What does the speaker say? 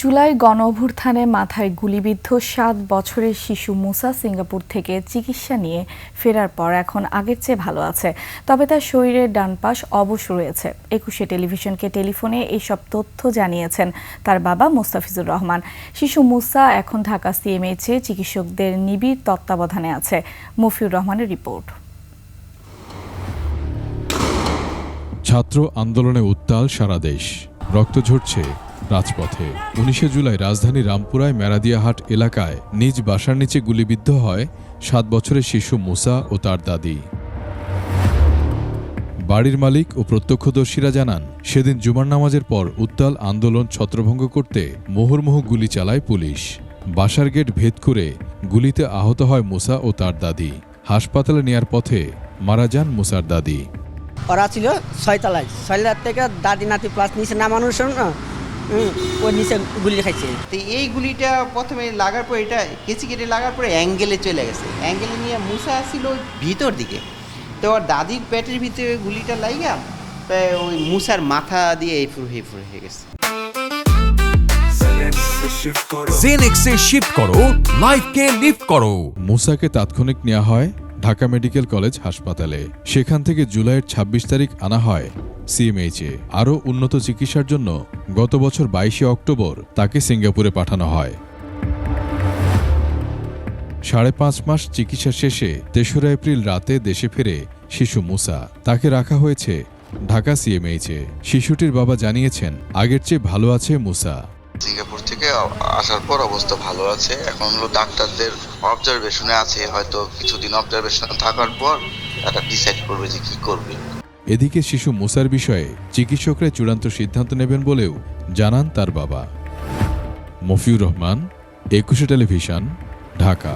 জুলাই গণঅভ্যুত্থানে মাথায় গুলিবিদ্ধ ৭ বছরের শিশু মুসা সিঙ্গাপুর থেকে চিকিৎসা নিয়ে ফেরার পর এখন আগের চেয়ে ভালো আছে। তবে তার শরীরের ডান পাশ অবশ রয়েছে। ২১শে টেলিভিশনকে টেলিফোনে এইসব তথ্য জানিয়েছেন তার বাবা মোস্তাফিজুর রহমান। শিশু মুসা এখন ঢাকা সিএমএইচে চিকিৎসকদের নিবিড় তত্ত্বাবধানে আছে। মফিউর রহমানের রিপোর্ট। ছাত্র আন্দোলনে উত্তাল সারা দেশ, রক্ত ঝরছে রাজপথে। ১৯শে জুলাই রাজধানী রামপুরায় মেরাদিয়াহাট এলাকায় নিজ বাসার নিচে গুলিবিদ্ধ হয় ৭ বছরের শিশু মুসা ও তার দাদি। বাড়ির মালিক ও প্রত্যক্ষদর্শীরা জানান, সেদিন জুমার নামাজের পর উত্তাল আন্দোলন ছত্রভঙ্গ করতে মুহুর্মুহু গুলি চালায় পুলিশ। বাসার গেট ভেদ করে গুলিতে আহত হয় মুসা ও তার দাদি। হাসপাতালে নেয়ার পথে মারা যান মুসার দাদি। ওরা ছিল ৬ তলায়, ৬ তলার থেকে দাদি নাতি প্লাস নিচে নামানোর সময় ওই নিচে গুলি খাইছে। তো এই গুলিটা প্রথমে লাগার পর এটা কেটে লাগার পরে অ্যাঙ্গেলে চলে গেছে। অ্যাঙ্গেলে নিয়ে মুসা ছিল ভিতর দিকে, তো ওর দাদির পেটের ভিতরে গুলিটা লাগা ওই মুসার মাথা দিয়ে এই ফুর হয়ে গেছে। জেনেক্সে শিফট করো, লাইফকে লিফট করো। মুসাকে তাৎক্ষণিক নেওয়া হয় ঢাকা মেডিকেল কলেজ হাসপাতালে। সেখান থেকে জুলাইয়ের ২৬ তারিখ আনা হয় সিএমএইচে। আরও উন্নত চিকিৎসার জন্য গত বছর ২২শে অক্টোবর তাকে সিঙ্গাপুরে পাঠানো হয়। ৫.৫ মাস চিকিৎসা শেষে ৩রা এপ্রিল রাতে দেশে ফেরে শিশু মুসা। তাকে রাখা হয়েছে ঢাকা সিএমএইচে। শিশুটির বাবা জানিয়েছেন, আগের চেয়ে ভালো আছে মুসা। সিঙ্গাপুর থেকে আসার পর অবস্থা ভালো আছে। এখন হলো ডাক্তারদের অবজারভেশনে আছে, হয়তো কিছুদিন অবজারভেশনে থাকার পর তারা ডিসাইড করবে যে কি করবে। এদিকে শিশু মুসার বিষয়ে চিকিৎসকরা চূড়ান্ত সিদ্ধান্ত নেবেন বলেও জানান তার বাবা। মফিউর রহমান, ২১শে টেলিভিশন, ঢাকা।